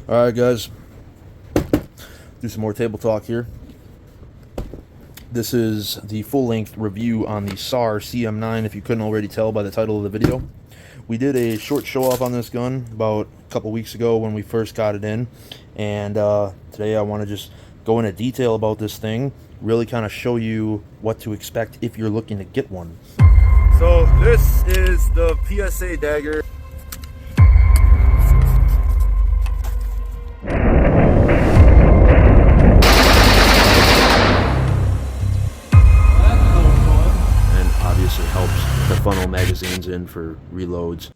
Alright guys, do some more table talk here. This is the full-length review on the SAR CM9, if you couldn't already tell by the title of the video. We did a short show-off on this gun about a couple weeks ago when we first got it in, and today I want to just go into detail about this thing, really kind of show you what to expect if you're looking to get one. So this is the PSA dagger. Obviously helps to funnel magazines in for reloads.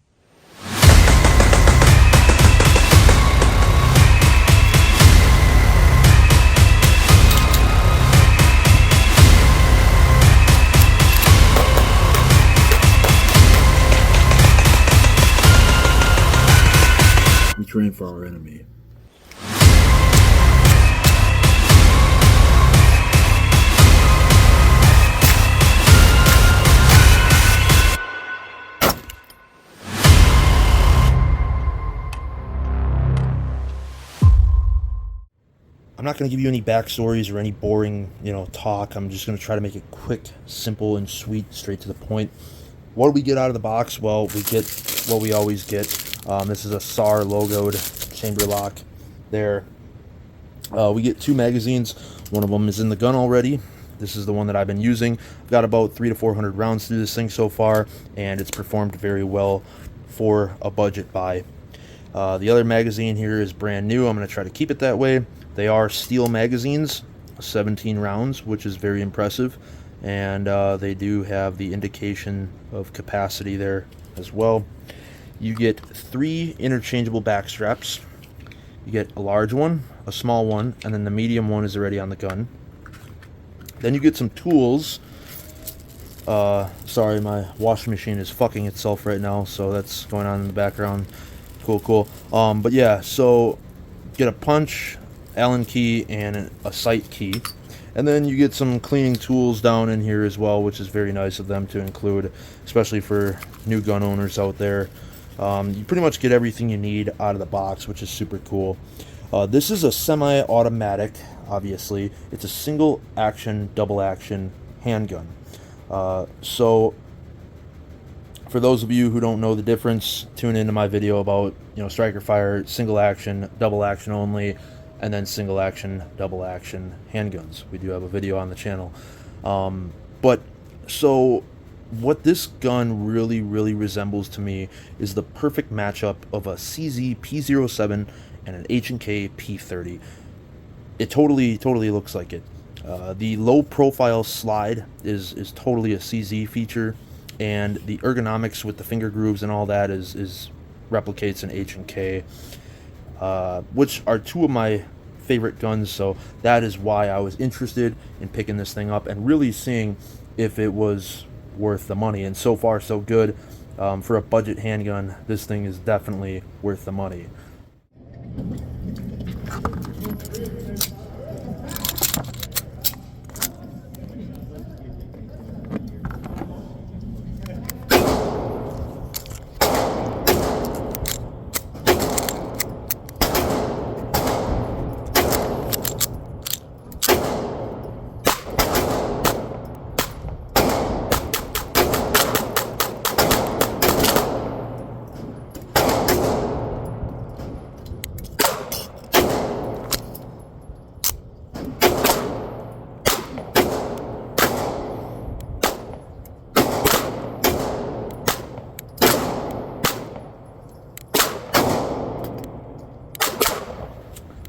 We train for our enemy. I'm not going to give you any backstories or any boring, talk. I'm just going to try to make it quick, simple, and sweet, straight to the point. What do we get out of the box? Well, we get what we always get. This is a SAR logoed chamber lock there. We get 2 magazines. One of them is in the gun already. This is the one that I've been using. I've got about 300 to 400 rounds through this thing so far, and it's performed very well for a budget buy. The other magazine here is brand new. I'm going to try to keep it that way. They are steel magazines, 17 rounds, which is very impressive, and they do have the indication of capacity there as well. You get 3 interchangeable back straps. You get a large one, a small one, and then the medium one is already on the gun. Then you get some tools. Sorry, my washing machine is fucking itself right now, so that's going on in the background. Cool. But yeah, so get a punch, Allen key, and a sight key, and then you get some cleaning tools down in here as well, which is very nice of them to include, especially for new gun owners out there. You pretty much get everything you need out of the box, which is super cool. This is a semi-automatic. Obviously, it's a single action, double action handgun. So for those of you who don't know the difference, tune into my video about striker fire, single action, double action only, and then single action, double action handguns. We do have a video on the channel. But so what this gun really resembles to me is the perfect matchup of a CZ P07 and an H&K P30. It totally looks like it. The low profile slide is totally a CZ feature, and the ergonomics with the finger grooves and all that is replicates an H&K, which are 2 of my favorite guns. So that is why I was interested in picking this thing up and really seeing if it was worth the money. And so far so good. For a budget handgun, this thing is definitely worth the money.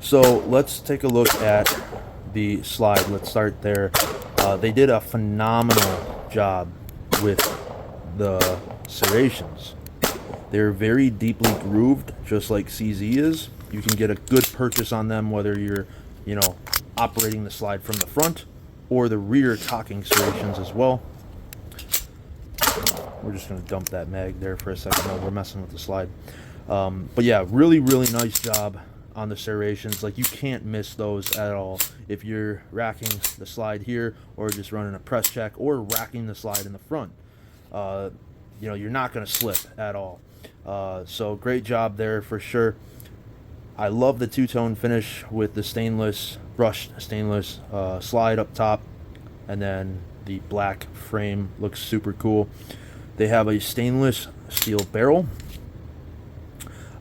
So let's take a look at the slide. Let's start there. They did a phenomenal job with the serrations. They're very deeply grooved, just like CZ is. You can get a good purchase on them, whether you're, operating the slide from the front or the rear cocking serrations as well. We're just going to dump that mag there for a second. No, we're messing with the slide. But yeah, really nice job on the serrations. Like, you can't miss those at all if you're racking the slide here or just running a press check or racking the slide in the front. You're not going to slip at all. So great job there for sure. I love the two-tone finish with the stainless, brushed stainless slide up top, and then the black frame looks super cool. They have a stainless steel barrel.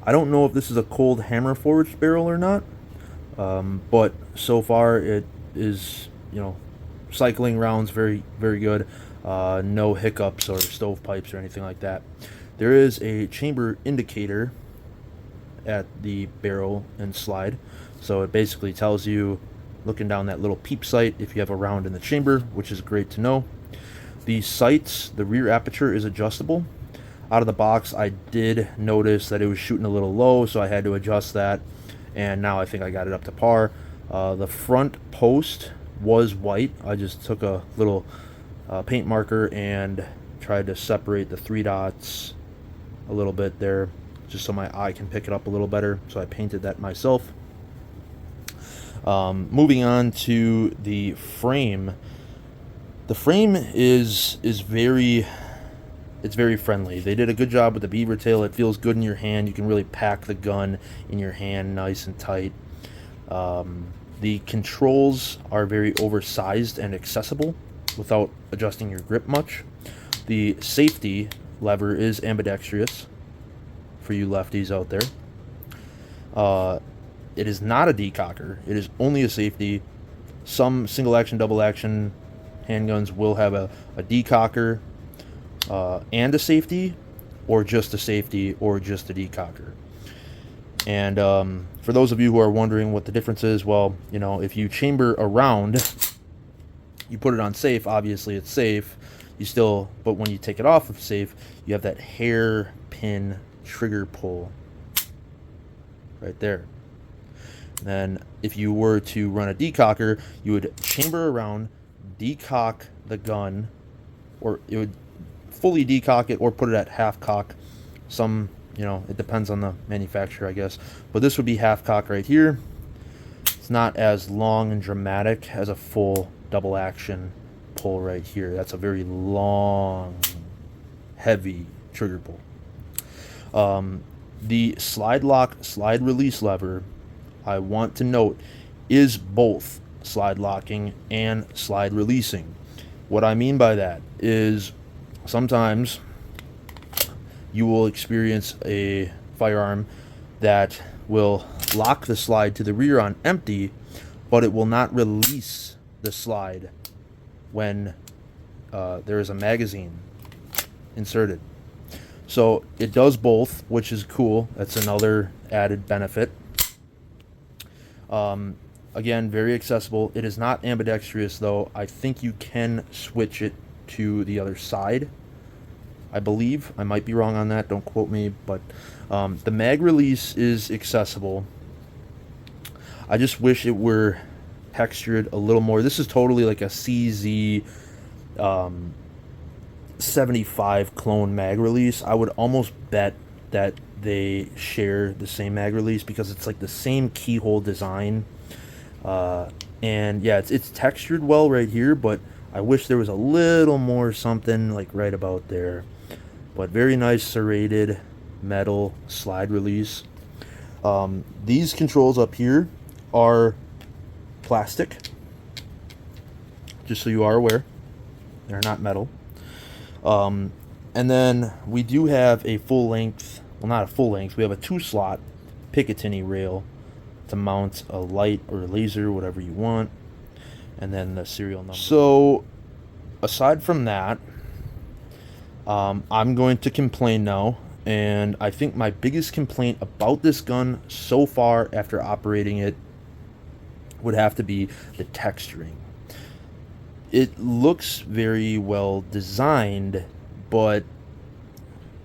I don't know if this is a cold hammer forged barrel or not, but so far it is, you know, cycling rounds very, very good. No hiccups or stovepipes or anything like that. There is a chamber indicator at the barrel and slide, so it basically tells you, looking down that little peep sight, if you have a round in the chamber, which is great to know. The sights, the rear aperture is adjustable. Out of the box, I did notice that it was shooting a little low, so I had to adjust that, and now I think I got it up to par. The front post was white. I just took a little paint marker and tried to separate the 3 dots a little bit there, just so my eye can pick it up a little better, so I painted that myself. Moving on to the frame. The frame is very, it's very friendly. They did a good job with the beaver tail. It feels good in your hand. You can really pack the gun in your hand nice and tight. The controls are very oversized and accessible without adjusting your grip much. The safety lever is ambidextrous for you lefties out there. It is not a decocker. It is only a safety. Some single action, double action handguns will have a decocker and a safety, or just a safety, or just a decocker. And for those of you who are wondering what the difference is, well, you know, if you chamber around, you put it on safe, obviously it's safe. You still, but when you take it off of safe, you have that hairpin trigger pull right there. Then if you were to run a decocker, you would chamber around, decock the gun, or it would fully decock it or put it at half cock. Some, you know, it depends on the manufacturer, I guess. But this would be half cock right here. It's not as long and dramatic as a full double action pull right here. That's a very long, heavy trigger pull. The slide lock, slide release lever, I want to note, is both slide locking and slide releasing. What I mean by that is sometimes you will experience a firearm that will lock the slide to the rear on empty, but it will not release the slide when there is a magazine inserted. So it does both, which is cool. That's another added benefit. Again, very accessible. It is not ambidextrous, though. I think you can switch it to the other side, I believe. I might be wrong on that. Don't quote me. But the mag release is accessible. I just wish it were textured a little more. This is totally like a CZ 75 clone mag release. I would almost bet that they share the same mag release because it's like the same keyhole design. And yeah, it's textured well right here, but I wish there was a little more something like right about there. But very nice serrated metal slide release. These controls up here are plastic, just so you are aware. They're not metal. And then we do have a full length, well, not a full length, we have a 2-slot Picatinny rail to mount a light or a laser, whatever you want, and then the serial number. So aside from that, I'm going to complain now, and I think my biggest complaint about this gun so far after operating it would have to be the texturing. It looks very well designed, but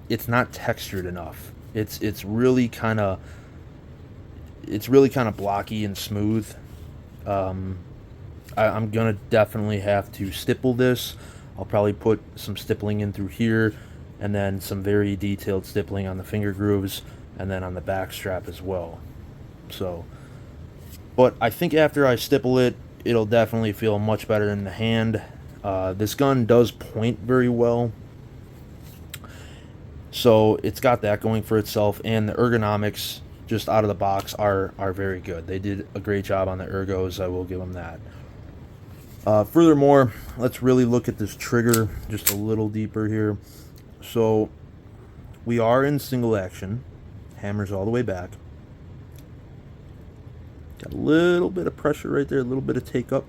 it's not textured enough. It's really kind of blocky and smooth. I'm gonna definitely have to stipple this. I'll probably put some stippling in through here, and then some very detailed stippling on the finger grooves, and then on the back strap as well. So, but I think after I stipple it, it'll definitely feel much better in the hand. This gun does point very well, so it's got that going for itself, and the ergonomics just out of the box are very good. They did a great job on the ergos. I will give them that. Furthermore, let's really look at this trigger just a little deeper here. So we are in single action. Hammers all the way back. Got a little bit of pressure right there, a little bit of take up.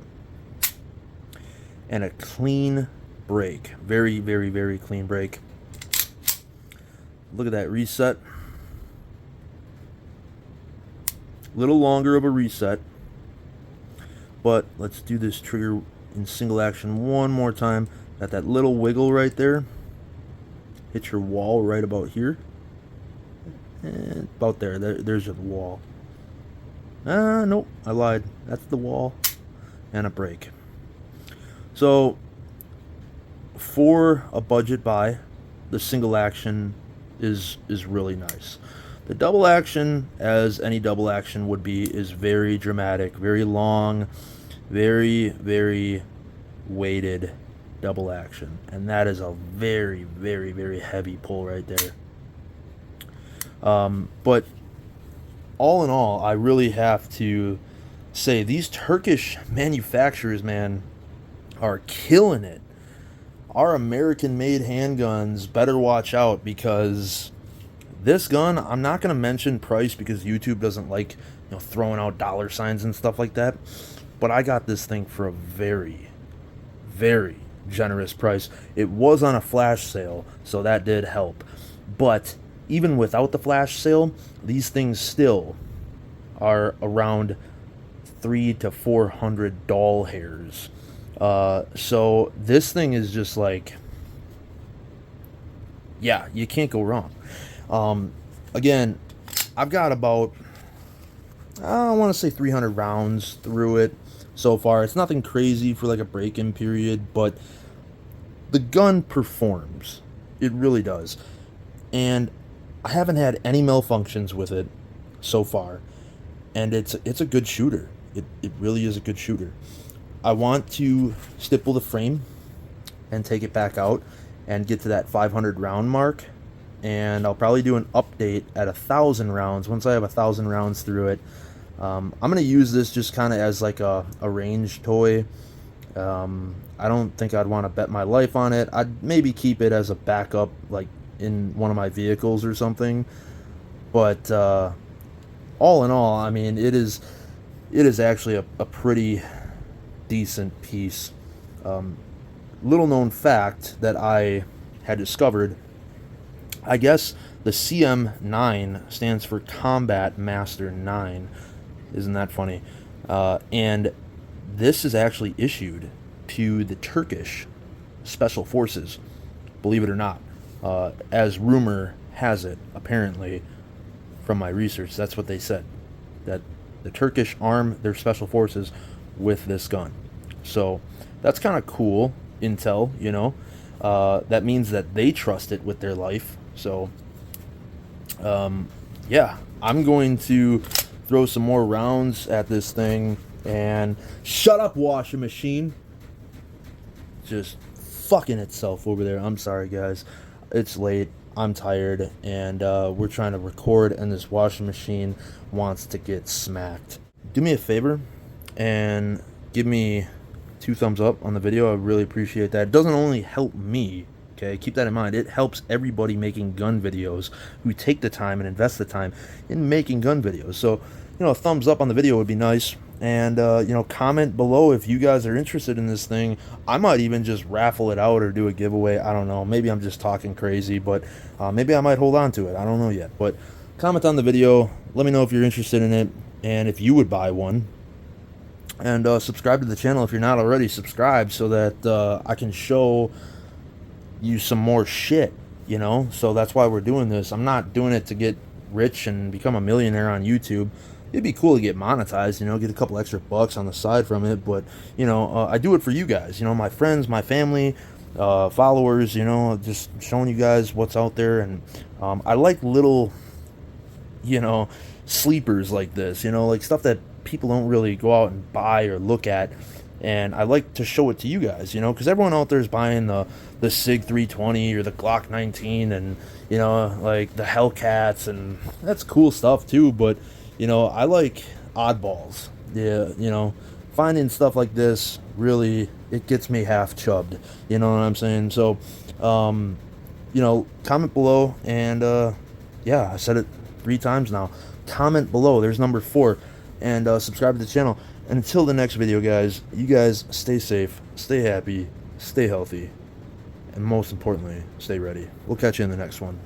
And a clean break. Very, very, very clean break. Look at that reset. A little longer of a reset. But let's do this trigger in single action one more time. Got that little wiggle right there. Hit your wall right about here. And about there. There's your wall. Nope, I lied. That's the wall. And a break. So, for a budget buy, the single action is really nice. The double action, as any double action would be, is very dramatic, very long, very, very weighted double action. And that is a very, very, very heavy pull right there. But all in all, I really have to say these Turkish manufacturers, man, are killing it. Our American-made handguns better watch out, because this gun, I'm not going to mention price because YouTube doesn't like, throwing out dollar signs and stuff like that. But I got this thing for a very, very generous price. It was on a flash sale, so that did help. But even without the flash sale, these things still are around $300 to $400 hairs. So this thing is just like, yeah, you can't go wrong. Again, I've got about, I want to say 300 rounds through it so far. It's nothing crazy for like a break-in period, but the gun performs. It really does. And I haven't had any malfunctions with it so far. And it's a good shooter. It really is a good shooter. I want to stipple the frame and take it back out and get to that 500 round mark. And I'll probably do an update at 1,000 rounds. Once I have 1,000 rounds through it, I'm going to use this just kind of as like a range toy. I don't think I'd want to bet my life on it. I'd maybe keep it as a backup, like in one of my vehicles or something. But all in all, I mean, it is actually a pretty decent piece. Little known fact that I had discovered, I guess the CM9 stands for Combat Master 9. Isn't that funny? And this is actually issued to the Turkish Special Forces, believe it or not. As rumor has it, apparently, from my research, that's what they said. That the Turkish arm their Special Forces with this gun. So that's kind of cool intel, that means that they trust it with their life. So yeah, I'm going to throw some more rounds at this thing. And shut up, washing machine. Just fucking itself over there. I'm sorry, guys. It's late. I'm tired, and we're trying to record, and this washing machine wants to get smacked. Do me a favor and give me 2 thumbs up on the video. I really appreciate that. It doesn't only help me, okay? Keep that in mind. It helps everybody making gun videos who take the time and invest the time in making gun videos. So, a thumbs up on the video would be nice. And, comment below if you guys are interested in this thing. I might even just raffle it out or do a giveaway. I don't know. Maybe I'm just talking crazy, but maybe I might hold on to it. I don't know yet. But comment on the video. Let me know if you're interested in it and if you would buy one. And subscribe to the channel if you're not already subscribed, so that I can show you some more shit, So that's why we're doing this. I'm not doing it to get rich and become a millionaire on YouTube. It'd be cool to get monetized, get a couple extra bucks on the side from it. But, I do it for you guys, my friends, my family, followers, just showing you guys what's out there. And I like little, sleepers like this, like stuff that people don't really go out and buy or look at. And I like to show it to you guys, you know, because everyone out there is buying the Sig 320 or the Glock 19 and, you know, like the Hellcats, and that's cool stuff too. But, you know, I like oddballs. Yeah, you know, finding stuff like this really, it gets me half chubbed. You know what I'm saying? So, you know, comment below, and yeah, I said it 3 times now. Comment below. There's number 4, and subscribe to the channel. And until the next video, guys, you guys stay safe, stay happy, stay healthy, and most importantly, stay ready. We'll catch you in the next one.